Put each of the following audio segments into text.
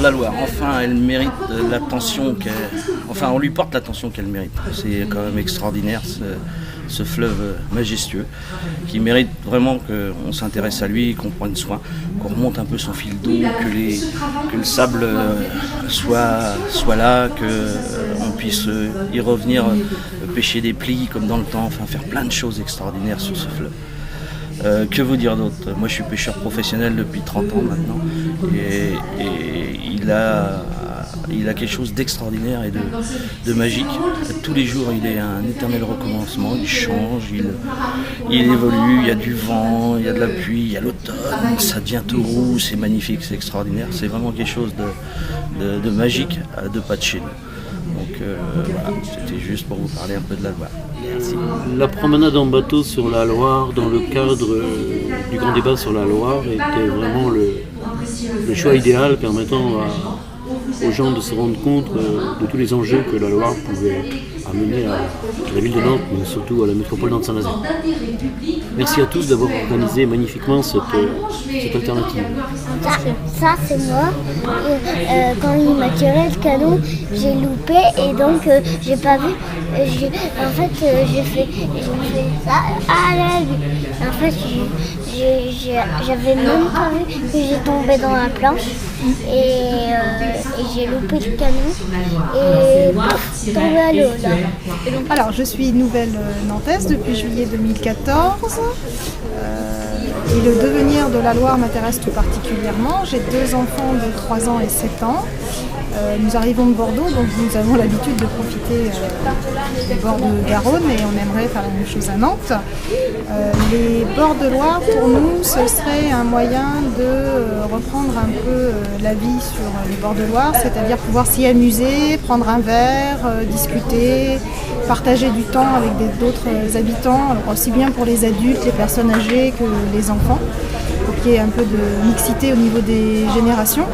Alors la Loire, enfin, elle mérite l'attention on lui porte l'attention qu'elle mérite. C'est quand même extraordinaire ce fleuve majestueux qui mérite vraiment qu'on s'intéresse à lui, qu'on prenne soin, qu'on remonte un peu son fil d'eau, que le sable soit là, qu'on puisse y revenir, pêcher des plis comme dans le temps, enfin faire plein de choses extraordinaires sur ce fleuve. Que vous dire d'autre ? Moi je suis pêcheur professionnel depuis 30 ans maintenant et il a quelque chose d'extraordinaire et de magique. Tous les jours il est un éternel recommencement, il change, il évolue, il y a du vent, il y a de la pluie, il y a l'automne, ça devient tout roux, c'est magnifique, c'est extraordinaire, c'est vraiment quelque chose de magique à 2 pas de chez nous. Donc voilà, c'était juste pour vous parler un peu de la Loire. Merci. La promenade en bateau sur la Loire, dans le cadre du grand débat sur la Loire, était vraiment le choix idéal permettant aux gens de se rendre compte de tous les enjeux que la Loire pouvait amener à la ville de Nantes, mais surtout à la métropole Nantes-Saint-Nazaire. Merci à tous d'avoir organisé magnifiquement cette alternative. Ça c'est moi. Quand il m'a tiré le canon, j'ai loupé et donc j'ai pas vu. J'ai fait ça. Ah là, en fait, j'avais même pas vu que j'ai tombé dans la planche et j'ai loupé le canon et pouf, tombé à l'eau là. Alors, je suis nouvelle nantaise depuis juillet 2014 et le devenir de la Loire m'intéresse tout particulièrement. J'ai 2 enfants de 3 ans et 7 ans. Nous arrivons de Bordeaux, donc nous avons l'habitude de profiter des bords de Garonne et on aimerait faire la même chose à Nantes. Les bords de Loire, pour nous, ce serait un moyen de reprendre un peu la vie sur les bords de Loire, c'est-à-dire pouvoir s'y amuser, prendre un verre, discuter, partager du temps avec d'autres habitants, alors aussi bien pour les adultes, les personnes âgées que les enfants, pour qu'il y ait un peu de mixité au niveau des générations.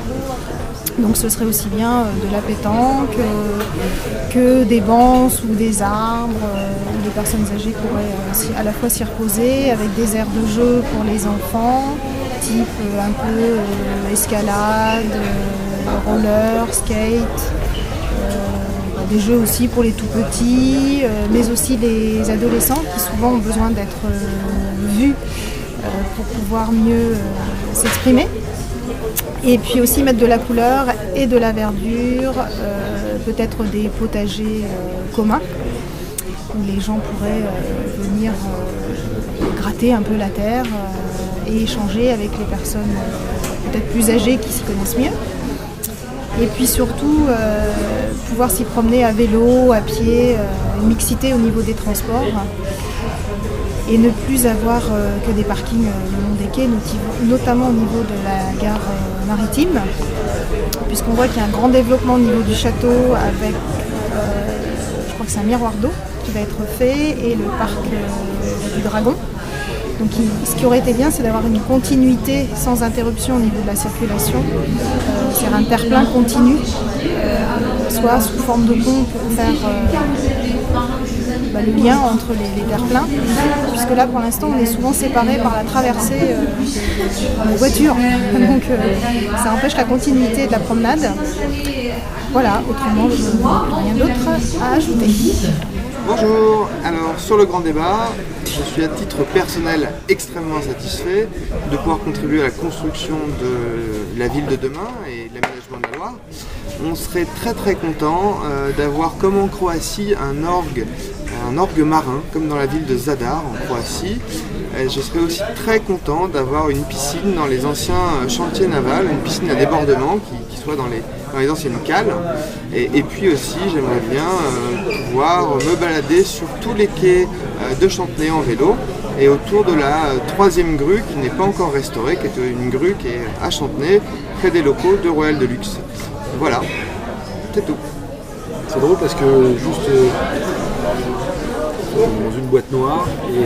Donc ce serait aussi bien de la pétanque que des bancs sous des arbres où les personnes âgées pourraient à la fois s'y reposer avec des aires de jeu pour les enfants, type un peu escalade, roller, skate, des jeux aussi pour les tout petits, mais aussi les adolescents qui souvent ont besoin d'être vus pour pouvoir mieux s'exprimer. Et puis aussi mettre de la couleur et de la verdure, peut-être des potagers communs où les gens pourraient venir gratter un peu la terre et échanger avec les personnes peut-être plus âgées qui s'y connaissent mieux. Et puis surtout pouvoir s'y promener à vélo, à pied, une mixité au niveau des transports. Et ne plus avoir que des parkings le long des quais, notamment au niveau de la gare maritime, puisqu'on voit qu'il y a un grand développement au niveau du château avec, je crois que c'est un miroir d'eau qui va être fait, et le parc du Dragon. Donc ce qui aurait été bien, c'est d'avoir une continuité sans interruption au niveau de la circulation, c'est-à-dire un terre-plein continu, soit sous forme de pont pour faire le lien entre les terre-pleins, puisque là pour l'instant on est souvent séparés par la traversée de voitures, donc ça empêche la continuité de la promenade. Voilà, autrement je n'ai rien d'autre à ajouter. Bonjour, alors sur le grand débat, je suis à titre personnel extrêmement satisfait de pouvoir contribuer à la construction de la ville de demain et de l'aménagement de la Loire. On serait très très content d'avoir comme en Croatie un orgue marin, comme dans la ville de Zadar en Croatie. Et je serais aussi très content d'avoir une piscine dans les anciens chantiers navals, une piscine à débordement qui soit dans les anciennes cales. Et puis aussi, j'aimerais bien pouvoir me balader sur tous les quais de Chantenay en vélo et autour de la 3e grue qui n'est pas encore restaurée, qui est une grue qui est à Chantenay, près des locaux de Royal Deluxe. Voilà, c'est tout. C'est drôle parce que juste dans une boîte noire et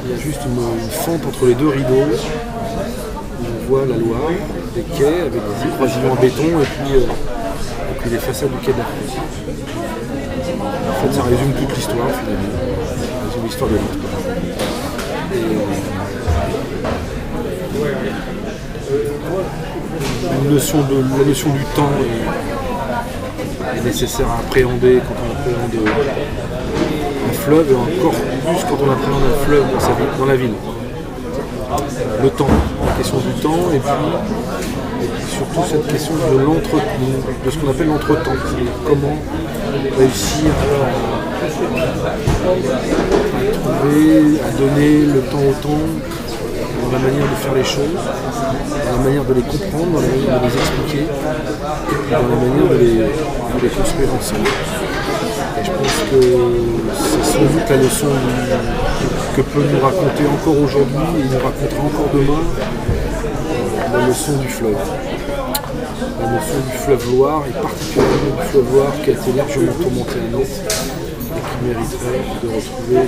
il y a juste une fente entre les 2 rideaux. On voit la Loire, des quais avec des croisillons en béton et puis les façades du quai de la France. En fait, ça résume toute l'histoire finalement. Ça résume l'histoire de Nantes. la notion du temps est nécessaire à appréhender quand on appréhende un fleuve, et encore plus quand on appréhende un fleuve dans la ville. Le temps, la question du temps, et puis surtout cette question de ce qu'on appelle l'entretemps. Comment réussir à trouver, à donner le temps au temps, dans la manière de faire les choses, dans la manière de les comprendre, dans la manière de les expliquer, et dans la manière de les construire ensemble. Et je pense que c'est sans doute la leçon que peut nous raconter encore aujourd'hui, et nous racontera encore demain, la leçon du fleuve. La notion du fleuve Loire, et particulièrement du fleuve Loire qui a été largement tourmenté à Nantes, et qui mériterait de retrouver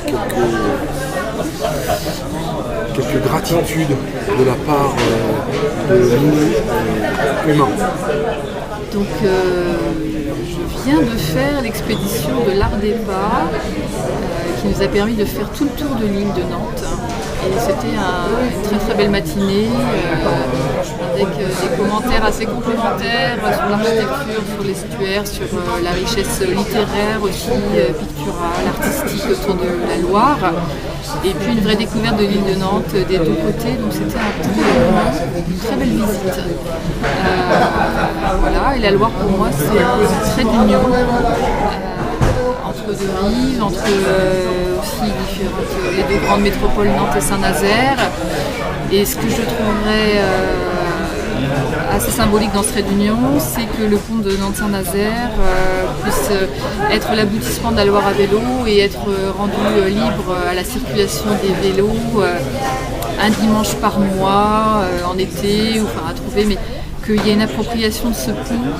quelques gratitudes de la part de nous, humains. Donc je viens de faire l'expédition de l'Ardépa qui nous a permis de faire tout le tour de l'île de Nantes. Et c'était une très très belle matinée avec des commentaires assez complémentaires sur l'architecture, sur l'estuaire, sur la richesse littéraire aussi, picturale, artistique autour de la Loire. Et puis une vraie découverte de l'île de Nantes des deux côtés, donc c'était une très belle visite. Voilà, et la Loire pour moi c'est un trait d'union entre deux rives, entre aussi les deux grandes métropoles Nantes et Saint-Nazaire. Et ce que je trouverais assez symbolique dans ce trait d'union, c'est que le pont de Nantes-Saint-Nazaire puisse être l'aboutissement de la Loire à vélo et être rendu libre à la circulation des vélos un dimanche par mois, en été, enfin à trouver, mais qu'il y ait une appropriation de ce pont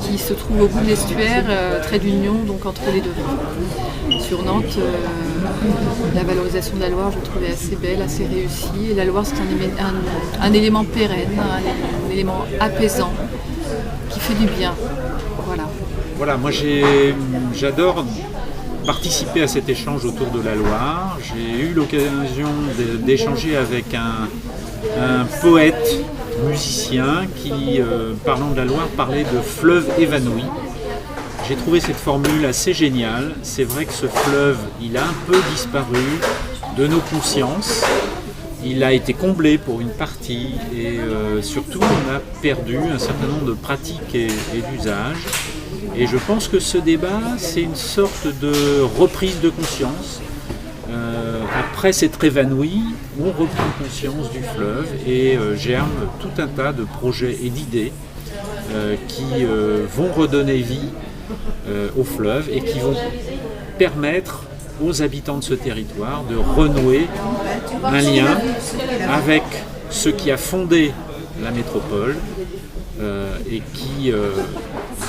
qui se trouve au bout de l'estuaire, trait d'union donc entre les deux rives. Sur Nantes, la valorisation de la Loire, je trouvais assez belle, assez réussie. Et la Loire, c'est un élément pérenne, un élément apaisant, qui fait du bien. Voilà. Voilà, moi j'adore participer à cet échange autour de la Loire. J'ai eu l'occasion d'échanger avec un poète, musicien, qui, parlant de la Loire, parlait de fleuve évanoui. J'ai trouvé cette formule assez géniale. C'est vrai que ce fleuve, il a un peu disparu de nos consciences. Il a été comblé pour une partie et surtout on a perdu un certain nombre de pratiques et d'usages. Et je pense que ce débat, c'est une sorte de reprise de conscience. Après s'être évanoui, on reprend conscience du fleuve et germe tout un tas de projets et d'idées qui vont redonner vie au fleuve et qui vont permettre aux habitants de ce territoire de renouer un lien avec ce qui a fondé la métropole et qui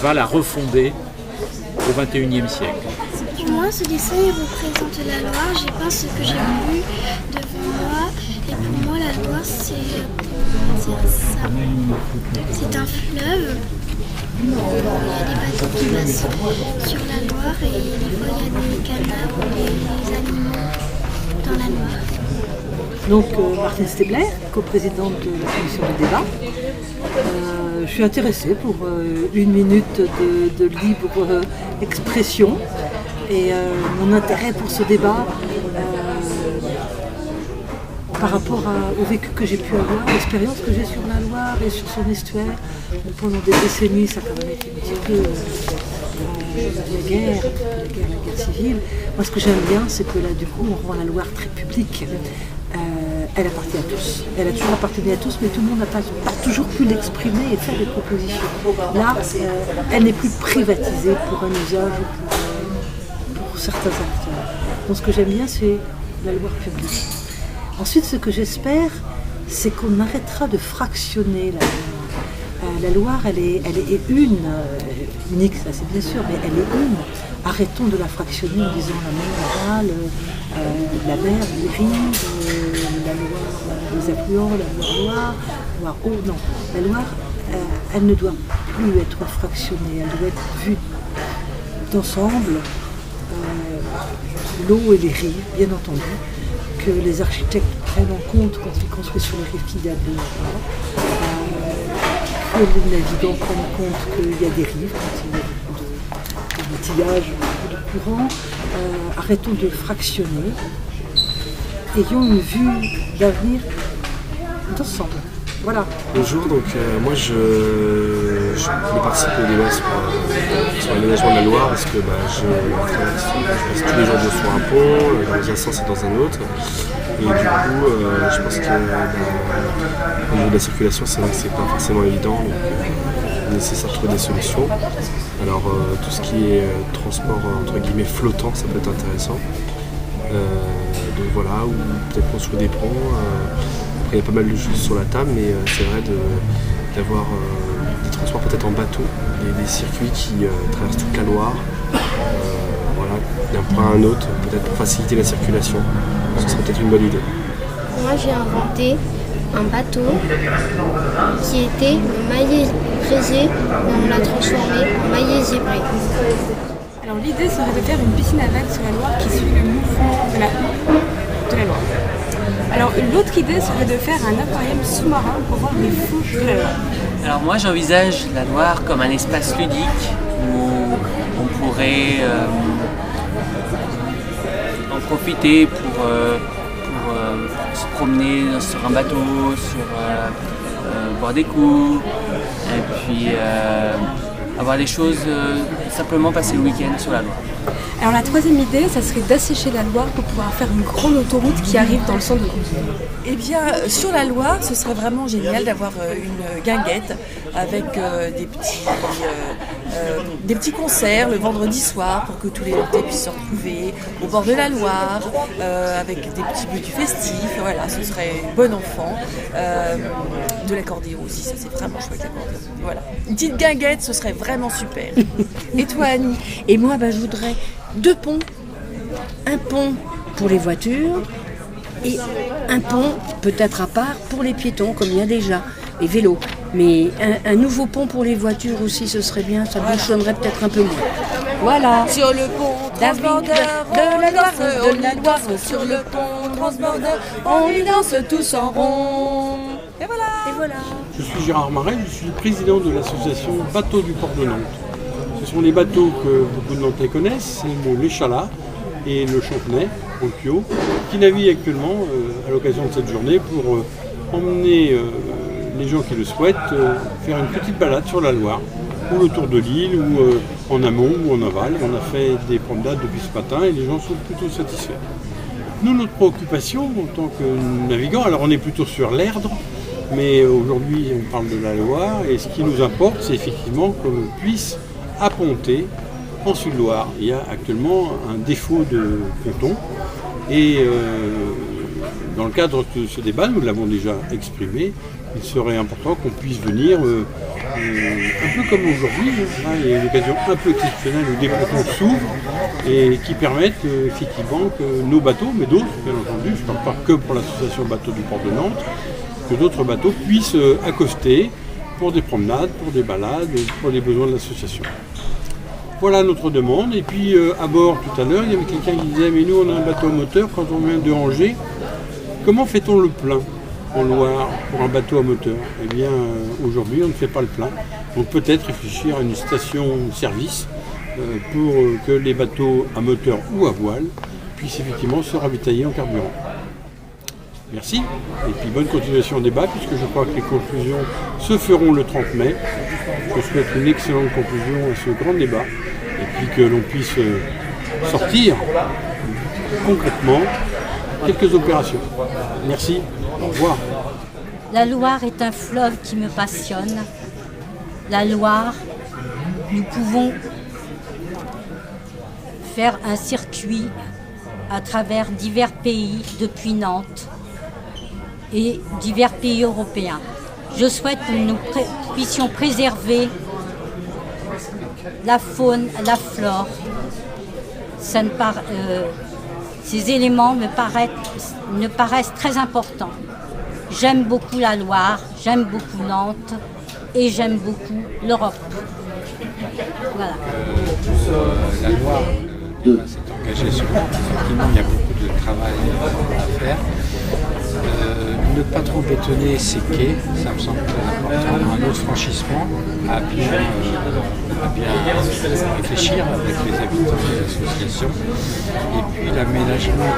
va la refonder au XXIe siècle. Moi, ce dessin il représente la Loire. J'ai peint ce que j'ai vu devant moi. Et pour moi, la Loire, c'est un fleuve. Il y a des bateaux qui passent sur la Loire et des fois, il y a des canards ou des animaux dans la Loire. Donc, Martine Stebler, coprésidente de la commission de débat. Je suis intéressée pour une minute de libre expression. Et mon intérêt pour ce débat, par rapport au vécu que j'ai pu avoir, l'expérience que j'ai sur la Loire et sur son estuaire, pendant des décennies, ça a quand même été un petit peu la guerre civile. Moi, ce que j'aime bien, c'est que là, du coup, on rend la Loire très publique. Elle appartient à tous. Elle a toujours appartenu à tous, mais tout le monde n'a pas toujours pu l'exprimer et faire des propositions. Là, elle n'est plus privatisée pour un usage ou pour certains acteurs. Donc, ce que j'aime bien, c'est la Loire publique. Ensuite, ce que j'espère, c'est qu'on arrêtera de fractionner la Loire. La Loire, elle est unique, ça c'est bien sûr, mais elle est une. Arrêtons de la fractionner en disant la mer, la mer, les rives, la Loire, les affluents, la Loire Loire haut. Non, la Loire, elle ne doit plus être fractionnée, elle doit être vue d'ensemble, l'eau et les rives, bien entendu, que les architectes prennent en compte quand ils construisent sur les rives qui datent de que les navigants prennent compte qu'il y a des rives, quand il y a beaucoup de tillage, beaucoup de courant. Arrêtons de fractionner. Ayons une vue d'avenir d'ensemble. Voilà. Bonjour, donc moi je participe au débat sur l'aménagement de la Loire parce que je passe tous les jours sur un pont, dans un sens et dans un autre. Et du coup, je pense qu'au niveau de la circulation, c'est vrai que c'est pas forcément évident, donc il est nécessaire de trouver des solutions. Alors tout ce qui est transport entre guillemets flottant, ça peut être intéressant. Donc voilà, ou peut-être construire des ponts. Il y a pas mal de choses sur la table, mais c'est vrai d'avoir des transports peut-être en bateau, des circuits qui traversent toute la Loire, voilà, d'un point à un autre, peut-être pour faciliter la circulation. Ce serait peut-être une bonne idée. Moi j'ai inventé un bateau qui était le maillet frisé, on l'a transformé en maillet zébré. Alors l'idée serait de faire une piscine à vagues sur la Loire qui suit le mouvement de la Loire. Alors l'autre idée serait de faire un aquarium sous-marin pour voir les fonds de la Loire. Alors moi j'envisage la Loire comme un espace ludique où on pourrait en profiter pour se promener sur un bateau, boire des coups, et puis avoir les choses, simplement passer le week-end sur la Loire. Alors la troisième idée, ça serait d'assécher la Loire pour pouvoir faire une grande autoroute qui arrive dans le centre de Contenay. Eh bien, sur la Loire, ce serait vraiment génial d'avoir une guinguette avec des petits concerts le vendredi soir pour que tous les Nantais puissent se retrouver au bord de la Loire avec des petits menus festifs. Voilà, ce serait bon enfant. De l'accordéon aussi, ça c'est vraiment chouette l'accordéon. Voilà. Une petite guinguette, ce serait vraiment super. Et toi, Annie? Et moi, je voudrais 2 ponts. Un pont pour les voitures et un pont peut-être à part pour les piétons, comme il y a déjà, les vélos. Mais un nouveau pont pour les voitures aussi, ce serait bien, ça bouchonnerait peut-être un peu moins. Voilà. Sur le pont transbordeur, de la Loire, sur le pont transbordeur, on y danse tous en rond. Et voilà. Je suis Gérard Marais, je suis président de l'association Bateaux du port de Nantes. Ce sont les bateaux que beaucoup de Nantais connaissent, c'est l'échalas et le Champenay, au Pio, qui naviguent actuellement à l'occasion de cette journée pour emmener les gens qui le souhaitent faire une petite balade sur la Loire, ou le tour de l'île, ou en amont ou en aval. On a fait des promenades depuis ce matin et les gens sont plutôt satisfaits. Nous, notre préoccupation en tant que navigants, alors on est plutôt sur l'Erdre, mais aujourd'hui on parle de la Loire et ce qui nous importe, c'est effectivement qu'on puisse apponter en Sud-Loire. Il y a actuellement un défaut de ponton et dans le cadre de ce débat, nous l'avons déjà exprimé, il serait important qu'on puisse venir un peu comme aujourd'hui, il y a une occasion un peu exceptionnelle où des pontons s'ouvrent et qui permettent effectivement que nos bateaux, mais d'autres bien entendu, je ne parle pas que pour l'association Bateaux du port de Nantes, que d'autres bateaux puissent accoster pour des promenades, pour des balades, pour les besoins de l'association. Voilà notre demande. Et puis à bord tout à l'heure, il y avait quelqu'un qui disait mais nous on a un bateau moteur quand on vient de Angers. Comment fait-on le plein en Loire pour un bateau à moteur? Eh bien aujourd'hui on ne fait pas le plein. Donc peut-être réfléchir à une station-service pour que les bateaux à moteur ou à voile puissent effectivement se ravitailler en carburant. Merci, et puis bonne continuation au débat, puisque je crois que les conclusions se feront le 30 mai. Je souhaite une excellente conclusion à ce grand débat, et puis que l'on puisse sortir concrètement quelques opérations. Merci, au revoir. La Loire est un fleuve qui me passionne. La Loire, nous pouvons faire un circuit à travers divers pays depuis Nantes et divers pays européens. Je souhaite que nous puissions préserver la faune, la flore. Ces éléments me paraissent très importants. J'aime beaucoup la Loire, j'aime beaucoup Nantes et j'aime beaucoup l'Europe. Voilà. La Loire s'est engagée sur Nantes. Effectivement, il y a beaucoup de travail à faire. Ne pas trop bétonner ses quais, ça me semble très important. Un autre franchissement à bien réfléchir avec les habitants de l'association. Et puis l'aménagement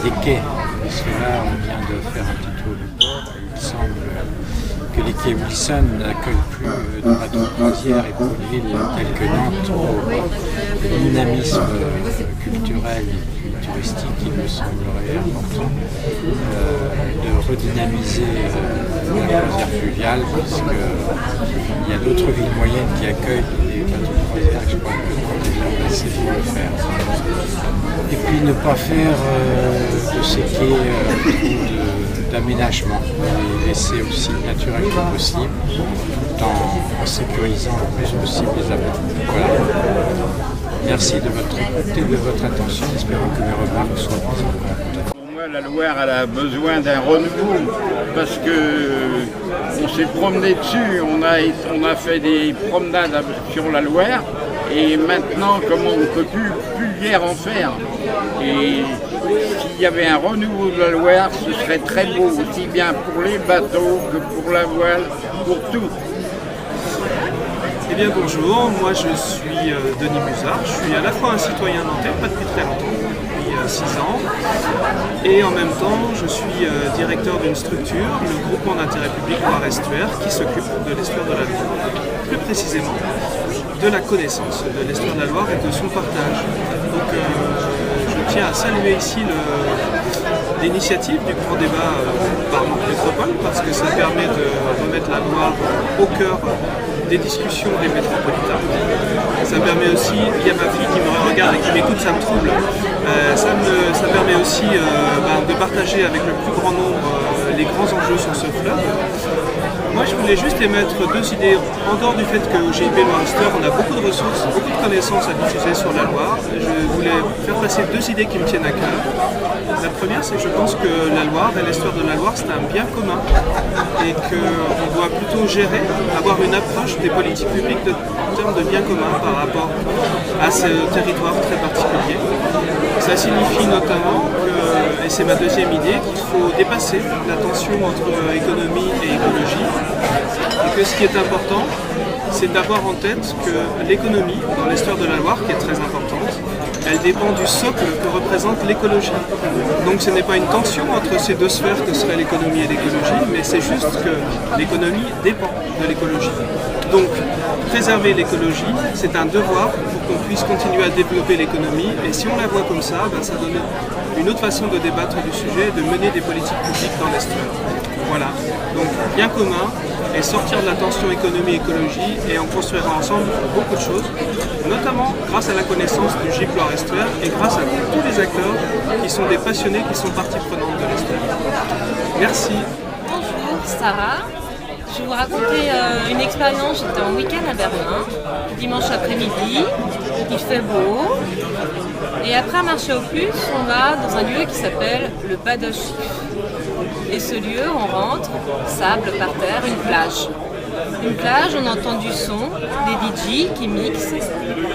des quais, parce que là on vient de faire un petit tour du port. Il semble que les quais Wilson n'accueillent plus de bateaux de croisière et pour une ville telle que Nantes, au dynamisme culturel et touristique, il me semblerait important de redynamiser la croisière fluviale, parce qu'il y a d'autres villes moyennes qui accueillent des bateaux de croisière, je crois que Nantes est déjà placé pour le faire. Et puis ne pas faire de ces quais trop d'aménagement, et laisser aussi naturel que possible, tout en sécurisant le plus possible les abords. Voilà. Merci de votre écoute et de votre attention, espérons que mes remarques soient prises en compte. Pour moi, la Loire elle a besoin d'un renouveau, parce que on s'est promené dessus, on a fait des promenades sur la Loire, et maintenant, comme on ne peut plus guère en faire, et s'il y avait un renouveau de la Loire, ce serait très beau, aussi bien pour les bateaux que pour la voile, pour tout. Eh bien bonjour, moi je suis Denis Musard, je suis à la fois un citoyen nantais, pas depuis très longtemps, depuis 6 ans, et en même temps je suis directeur d'une structure, le groupement d'intérêt public Loire-Estuaire, qui s'occupe de l'estuaire de la Loire, plus précisément de la connaissance de l'estuaire de la Loire et de son partage. Donc je tiens à saluer ici l'initiative du grand débat par Nantes Métropole, parce que ça permet de remettre la Loire au cœur des discussions des métropolitains. Ça permet aussi, il y a ma fille qui me regarde et qui m'écoute, ça me trouble, ça permet aussi de partager avec le plus grand nombre les grands enjeux sur ce fleuve. Moi je voulais juste émettre 2 idées, en dehors du fait qu'au GIP Loire-Estuaire on a beaucoup de ressources, beaucoup de connaissances à diffuser sur la Loire. Je voulais faire passer 2 idées qui me tiennent à cœur. La première, c'est que je pense que la Loire et l'estuaire de la Loire c'est un bien commun et qu'on doit plutôt gérer, avoir une approche des politiques publiques en termes de bien commun par rapport à ce territoire très particulier. Ça signifie notamment que, et c'est ma deuxième idée, qu'il faut dépasser la tension entre économie et écologie, et que ce qui est important, c'est d'avoir en tête que l'économie, dans l'estuaire de la Loire, qui est très importante, elle dépend du socle que représente l'écologie. Donc ce n'est pas une tension entre ces deux sphères que seraient l'économie et l'écologie, mais c'est juste que l'économie dépend de l'écologie. Donc préserver l'écologie, c'est un devoir pour qu'on puisse continuer à développer l'économie, et si on la voit comme ça, ça donne une autre façon de débattre du sujet et de mener des politiques publiques dans l'estuaire. Voilà, donc bien commun, et sortir de la tension économie-écologie, et on construira ensemble beaucoup de choses, notamment grâce à la connaissance du GIP Loire-Estuaire et grâce à tous les acteurs qui sont des passionnés, qui sont partie prenante de l'estuaire. Merci. Bonjour, Sarah. Je vais vous raconter une expérience. J'étais en week-end à Berlin, dimanche après-midi, il fait beau, et après un marché aux puces, on va dans un lieu qui s'appelle le Badeschiff. Et ce lieu, on rentre, sable par terre, une plage. Une plage, on entend du son, des DJ qui mixent.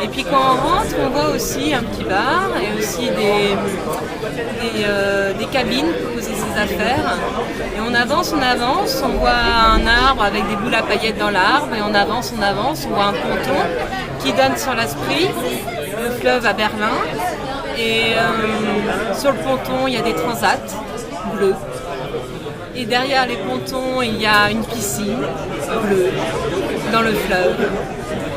Et puis quand on rentre, on voit aussi un petit bar et aussi des cabines pour poser ses affaires. Et on avance, on voit un arbre avec des boules à paillettes dans l'arbre. Et on avance, on voit un ponton qui donne sur l'Esprit, le fleuve à Berlin. Et sur le ponton, il y a des transats bleus. Et derrière les pontons, il y a une piscine bleue dans le fleuve.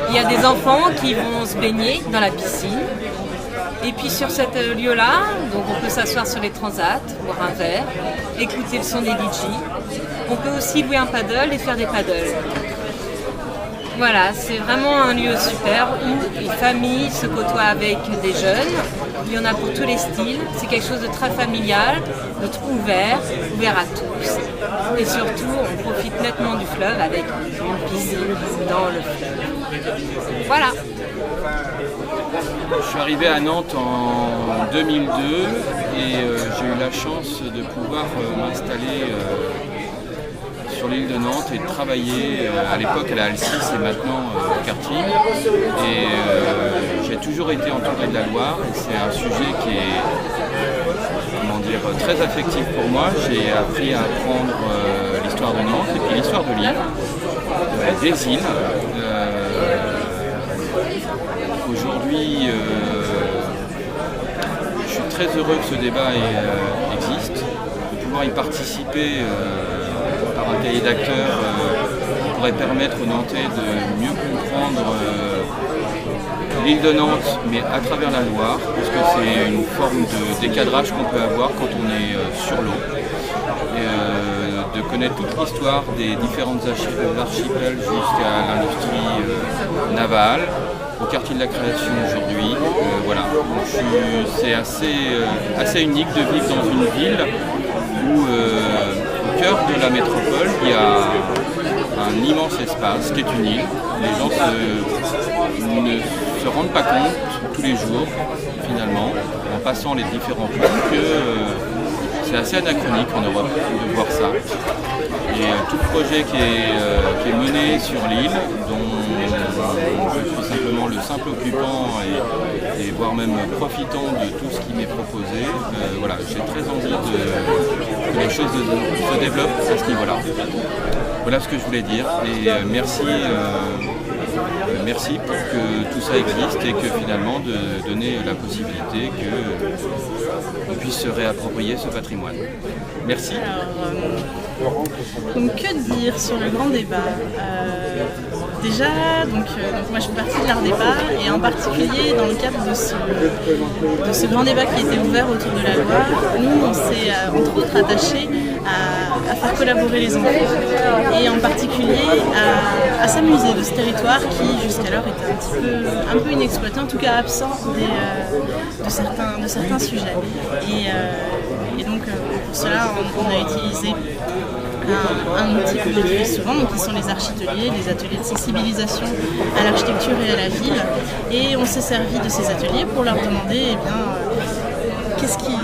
Il y a des enfants qui vont se baigner dans la piscine. Et puis sur ce lieu-là, donc on peut s'asseoir sur les transats, boire un verre, écouter le son des DJ. On peut aussi louer un paddle et faire des paddles. Voilà, c'est vraiment un lieu super où les familles se côtoient avec des jeunes. Il y en a pour tous les styles. C'est quelque chose de très familial, de tout ouvert à tous. Et surtout, on profite nettement du fleuve avec une piscine dans le fleuve. Voilà. Je suis arrivé à Nantes en 2002 et j'ai eu la chance de pouvoir m'installer sur l'île de Nantes et de travailler à l'époque à la Halle 6 et maintenant au quartier. Et j'ai toujours été entouré de la Loire et c'est un sujet qui est très affectif pour moi. J'ai appris à apprendre l'histoire de Nantes et puis l'histoire de l'île, des îles. Aujourd'hui, je suis très heureux que ce débat existe, de pouvoir y participer par un cahier d'acteurs pourrait permettre aux Nantais de mieux comprendre l'île de Nantes, mais à travers la Loire, parce que c'est une forme de décadrage qu'on peut avoir quand on est sur l'eau. De connaître toute l'histoire des différentes archipels jusqu'à l'industrie navale, au quartier de la création aujourd'hui. Voilà. C'est assez unique de vivre dans une ville où, au cœur de la métropole, il y a un immense espace qui est une île. Les gens ne se rendent pas compte tous les jours, finalement, en passant les différents plans, que c'est assez anachronique en Europe de voir ça. Et tout le projet qui est mené sur l'île, dont je suis simplement le simple occupant et voire même profitant de tout ce qui m'est proposé, voilà, j'ai très envie que les choses se développent à ce niveau-là. Voilà ce que je voulais dire et merci pour que tout ça existe et que finalement de donner la possibilité qu'on puisse se réapproprier ce patrimoine. Merci. Alors, donc que dire sur le grand débat déjà, donc moi je fais partie de l'art débat et en particulier dans le cadre de ce grand débat qui était ouvert autour de la Loire, nous on s'est entre autres attachés à faire collaborer les enfants et en particulier à s'amuser de ce territoire qui jusqu'alors était un peu inexploité, en tout cas absent de certains sujets. Et donc pour cela on a utilisé un outil qu'on utilise souvent, donc qui sont les architeliers, les ateliers de sensibilisation à l'architecture et à la ville. Et on s'est servi de ces ateliers pour leur demander,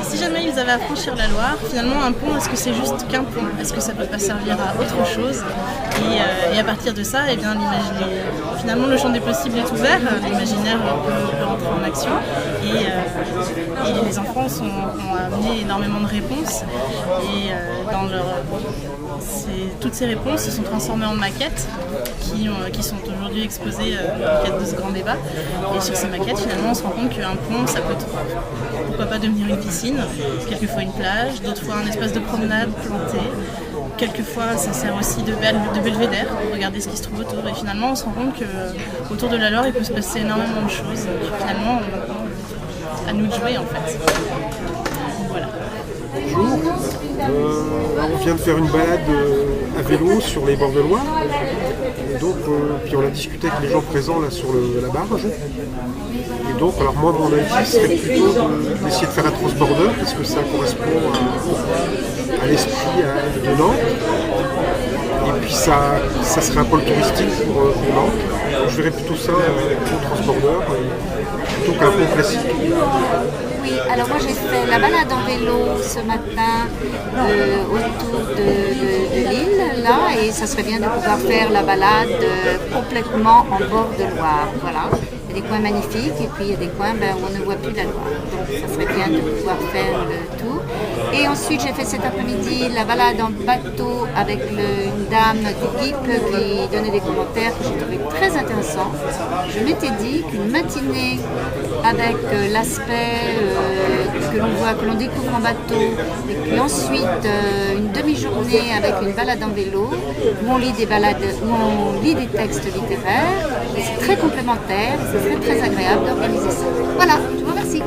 si jamais ils avaient à franchir la Loire, finalement un pont, est-ce que c'est juste qu'un pont? Est-ce que ça ne peut pas servir à autre chose? Et à partir de ça, finalement le champ des possibles est ouvert, l'imaginaire peut rentrer en action. Et les enfants ont amené énormément de réponses. Et toutes ces réponses se sont transformées en maquettes qui sont aujourd'hui exposées dans le cadre de ce grand débat. Et sur ces maquettes, finalement, on se rend compte qu'un pont, ça peut pourquoi pas devenir une piscine, quelquefois une plage, d'autres fois un espace de promenade planté. Quelquefois, ça sert aussi de belvédère pour regarder ce qui se trouve autour. Et finalement, on se rend compte qu'autour de la Loire, il peut se passer énormément de choses. Finalement, à nous de jouer, en fait. Voilà. Bonjour. On vient de faire une balade à vélo sur les bords de Loire. Et donc, puis on a discuté avec les gens présents là sur la barge. Et donc, alors moi, mon avis serait plutôt d'essayer de faire un transborder parce que ça correspond à l'esprit de Nantes. Et puis ça serait un pôle touristique pour Nantes. Donc, je verrais plutôt ça au transborder plutôt qu'un pont classique. Oui, alors moi j'ai fait la balade en vélo ce matin autour de l'île, là, et ça serait bien de pouvoir faire la balade complètement en bord de Loire, voilà. Il y a des coins magnifiques et puis il y a des coins où on ne voit plus la Loire. Donc ça serait bien de pouvoir faire le tour. Et ensuite j'ai fait cet après-midi la balade en bateau avec une dame du GIP qui donnait des commentaires que j'ai trouvé très intéressants. Je m'étais dit qu'une matinée avec l'aspect que l'on découvre en bateau et puis ensuite une demi-journée avec une balade en vélo où on lit des textes littéraires, c'est très complémentaire. C'est très agréable d'organiser ça. Voilà, je vous remercie.